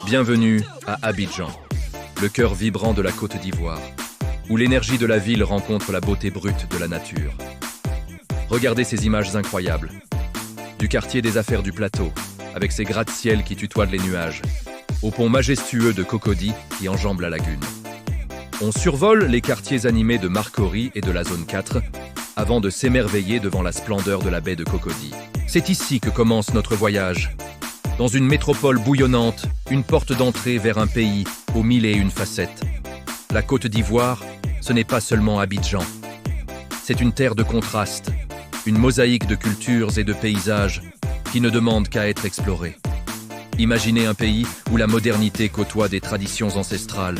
Bienvenue à Abidjan, le cœur vibrant de la Côte d'Ivoire, où l'énergie de la ville rencontre la beauté brute de la nature. Regardez ces images incroyables. Du quartier des affaires du plateau, avec ses gratte-ciel qui tutoient les nuages, au pont majestueux de Cocody qui enjambe la lagune. On survole les quartiers animés de Marcory et de la zone 4, avant de s'émerveiller devant la splendeur de la baie de Cocody. C'est ici que commence notre voyage. Dans une métropole bouillonnante, une porte d'entrée vers un pays aux mille et une facettes. La Côte d'Ivoire, ce n'est pas seulement Abidjan. C'est une terre de contrastes, une mosaïque de cultures et de paysages qui ne demandent qu'à être explorés. Imaginez un pays où la modernité côtoie des traditions ancestrales,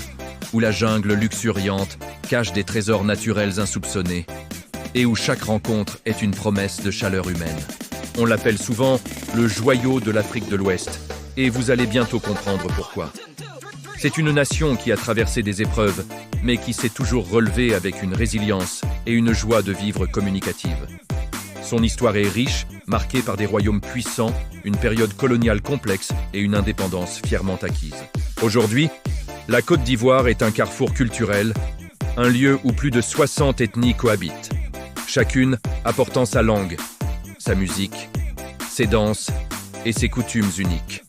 où la jungle luxuriante cache des trésors naturels insoupçonnés, et où chaque rencontre est une promesse de chaleur humaine. On l'appelle souvent le joyau de l'Afrique de l'Ouest, et vous allez bientôt comprendre pourquoi. C'est une nation qui a traversé des épreuves, mais qui s'est toujours relevée avec une résilience et une joie de vivre communicative. Son histoire est riche, marquée par des royaumes puissants, une période coloniale complexe et une indépendance fièrement acquise. Aujourd'hui, la Côte d'Ivoire est un carrefour culturel, un lieu où plus de 60 ethnies cohabitent, chacune apportant sa langue, sa musique, ses danses et ses coutumes uniques.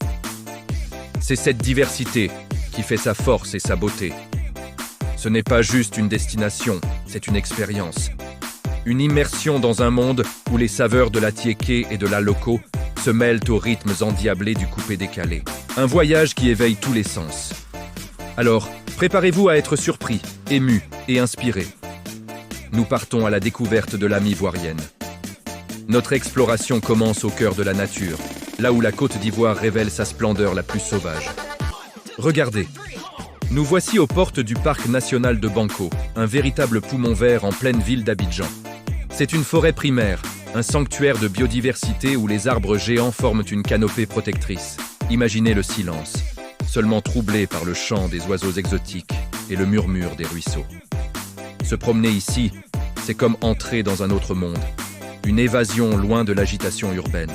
C'est cette diversité qui fait sa force et sa beauté. Ce n'est pas juste une destination, c'est une expérience. Une immersion dans un monde où les saveurs de la tiéké et de la loco se mêlent aux rythmes endiablés du coupé-décalé. Un voyage qui éveille tous les sens. Alors, préparez-vous à être surpris, ému et inspiré. Nous partons à la découverte de l'âme ivoirienne. Notre exploration commence au cœur de la nature, là où la Côte d'Ivoire révèle sa splendeur la plus sauvage. Regardez, nous voici aux portes du parc national de Banco, un véritable poumon vert en pleine ville d'Abidjan. C'est une forêt primaire, un sanctuaire de biodiversité où les arbres géants forment une canopée protectrice. Imaginez le silence, seulement troublé par le chant des oiseaux exotiques et le murmure des ruisseaux. Se promener ici, c'est comme entrer dans un autre monde. Une évasion loin de l'agitation urbaine.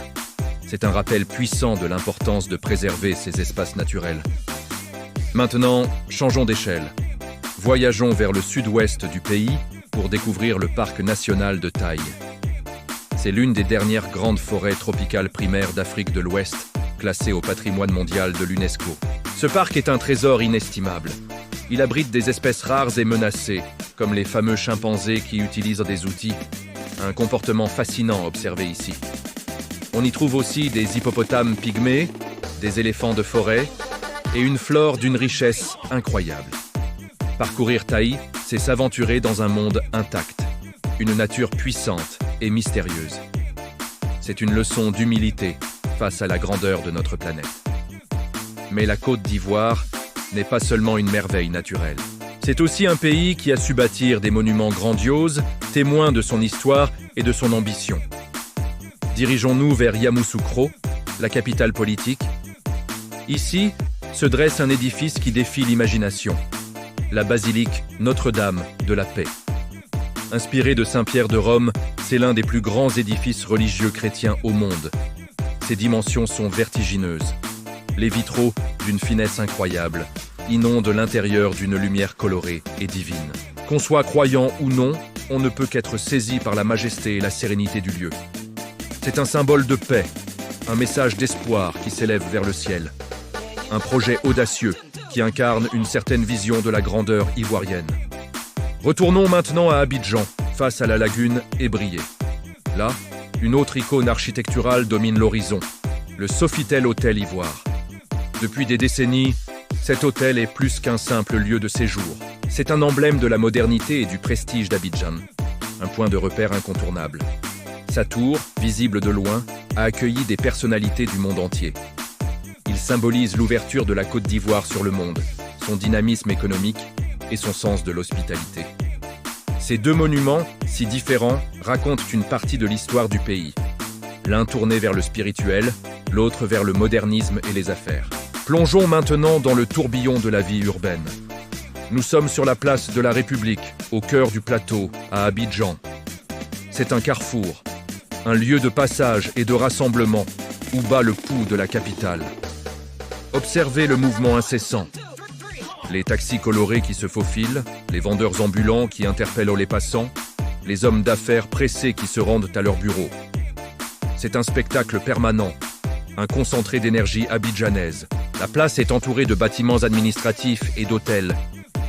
C'est un rappel puissant de l'importance de préserver ces espaces naturels. Maintenant, changeons d'échelle. Voyageons vers le sud-ouest du pays pour découvrir le parc national de Taï. C'est l'une des dernières grandes forêts tropicales primaires d'Afrique de l'Ouest, classée au patrimoine mondial de l'UNESCO. Ce parc est un trésor inestimable. Il abrite des espèces rares et menacées, comme les fameux chimpanzés qui utilisent des outils. Un comportement fascinant observé ici. On y trouve aussi des hippopotames pygmées, des éléphants de forêt et une flore d'une richesse incroyable. Parcourir Taï, c'est s'aventurer dans un monde intact, une nature puissante et mystérieuse. C'est une leçon d'humilité face à la grandeur de notre planète. Mais la Côte d'Ivoire n'est pas seulement une merveille naturelle. C'est aussi un pays qui a su bâtir des monuments grandioses, témoins de son histoire et de son ambition. Dirigeons-nous vers Yamoussoukro, la capitale politique. Ici, se dresse un édifice qui défie l'imagination. La basilique Notre-Dame de la Paix. Inspiré de Saint-Pierre de Rome, c'est l'un des plus grands édifices religieux chrétiens au monde. Ses dimensions sont vertigineuses. Les vitraux, d'une finesse incroyable, inonde l'intérieur d'une lumière colorée et divine. Qu'on soit croyant ou non, on ne peut qu'être saisi par la majesté et la sérénité du lieu. C'est un symbole de paix, un message d'espoir qui s'élève vers le ciel. Un projet audacieux qui incarne une certaine vision de la grandeur ivoirienne. Retournons maintenant à Abidjan, face à la lagune ébriée. Là, une autre icône architecturale domine l'horizon, le Sofitel Hôtel Ivoire. Depuis des décennies, cet hôtel est plus qu'un simple lieu de séjour. C'est un emblème de la modernité et du prestige d'Abidjan, un point de repère incontournable. Sa tour, visible de loin, a accueilli des personnalités du monde entier. Il symbolise l'ouverture de la Côte d'Ivoire sur le monde, son dynamisme économique et son sens de l'hospitalité. Ces deux monuments, si différents, racontent une partie de l'histoire du pays. L'un tourné vers le spirituel, l'autre vers le modernisme et les affaires. Plongeons maintenant dans le tourbillon de la vie urbaine. Nous sommes sur la place de la République, au cœur du plateau, à Abidjan. C'est un carrefour, un lieu de passage et de rassemblement où bat le pouls de la capitale. Observez le mouvement incessant. Les taxis colorés qui se faufilent, les vendeurs ambulants qui interpellent les passants, les hommes d'affaires pressés qui se rendent à leur bureau. C'est un spectacle permanent, un concentré d'énergie abidjanaise. La place est entourée de bâtiments administratifs et d'hôtels.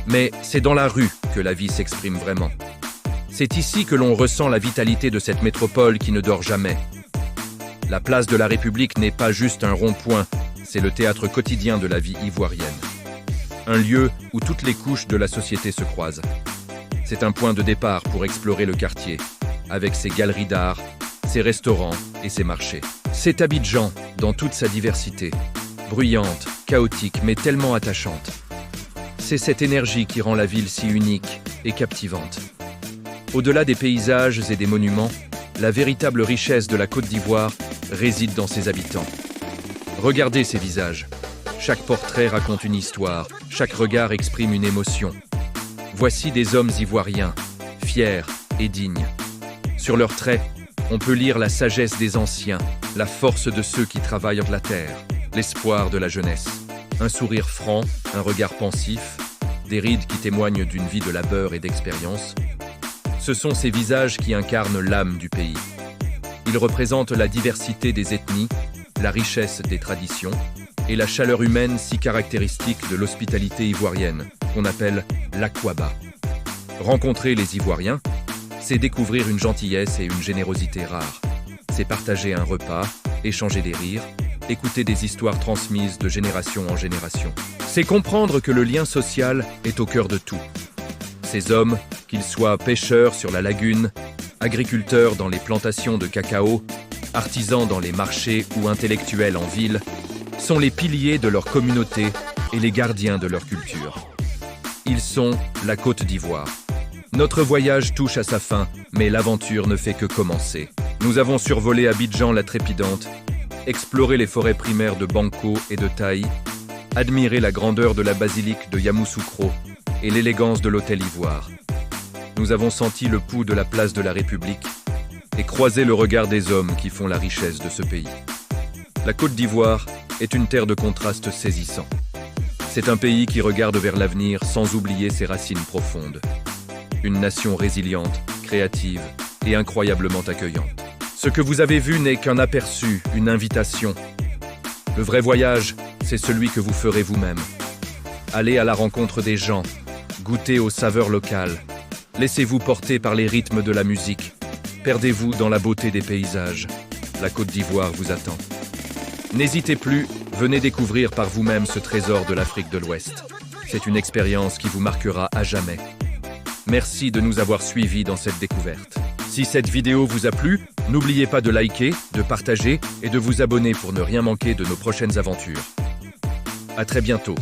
Mais c'est dans la rue que la vie s'exprime vraiment. C'est ici que l'on ressent la vitalité de cette métropole qui ne dort jamais. La place de la République n'est pas juste un rond-point, c'est le théâtre quotidien de la vie ivoirienne. Un lieu où toutes les couches de la société se croisent. C'est un point de départ pour explorer le quartier, avec ses galeries d'art, ses restaurants et ses marchés. C'est Abidjan dans toute sa diversité, bruyante, chaotique mais tellement attachante. C'est cette énergie qui rend la ville si unique et captivante. Au-delà des paysages et des monuments, la véritable richesse de la Côte d'Ivoire réside dans ses habitants. Regardez ces visages. Chaque portrait raconte une histoire, chaque regard exprime une émotion. Voici des hommes ivoiriens, fiers et dignes. Sur leurs traits, on peut lire la sagesse des anciens, la force de ceux qui travaillent la terre, l'espoir de la jeunesse. Un sourire franc, un regard pensif, des rides qui témoignent d'une vie de labeur et d'expérience. Ce sont ces visages qui incarnent l'âme du pays. Ils représentent la diversité des ethnies, la richesse des traditions et la chaleur humaine si caractéristique de l'hospitalité ivoirienne, qu'on appelle l'akwaba. Rencontrer les Ivoiriens, c'est découvrir une gentillesse et une générosité rares. C'est partager un repas, échanger des rires, écouter des histoires transmises de génération en génération. C'est comprendre que le lien social est au cœur de tout. Ces hommes, qu'ils soient pêcheurs sur la lagune, agriculteurs dans les plantations de cacao, artisans dans les marchés ou intellectuels en ville, sont les piliers de leur communauté et les gardiens de leur culture. Ils sont la Côte d'Ivoire. Notre voyage touche à sa fin, mais l'aventure ne fait que commencer. Nous avons survolé Abidjan la trépidante, exploré les forêts primaires de Banco et de Taï, admiré la grandeur de la basilique de Yamoussoukro et l'élégance de l'hôtel Ivoire. Nous avons senti le pouls de la place de la République et croisé le regard des hommes qui font la richesse de ce pays. La Côte d'Ivoire est une terre de contrastes saisissants. C'est un pays qui regarde vers l'avenir sans oublier ses racines profondes. Une nation résiliente, créative et incroyablement accueillante. Ce que vous avez vu n'est qu'un aperçu, une invitation. Le vrai voyage, c'est celui que vous ferez vous-même. Allez à la rencontre des gens, goûtez aux saveurs locales, laissez-vous porter par les rythmes de la musique, perdez-vous dans la beauté des paysages. La Côte d'Ivoire vous attend. N'hésitez plus, venez découvrir par vous-même ce trésor de l'Afrique de l'Ouest. C'est une expérience qui vous marquera à jamais. Merci de nous avoir suivis dans cette découverte. Si cette vidéo vous a plu, n'oubliez pas de liker, de partager et de vous abonner pour ne rien manquer de nos prochaines aventures. À très bientôt.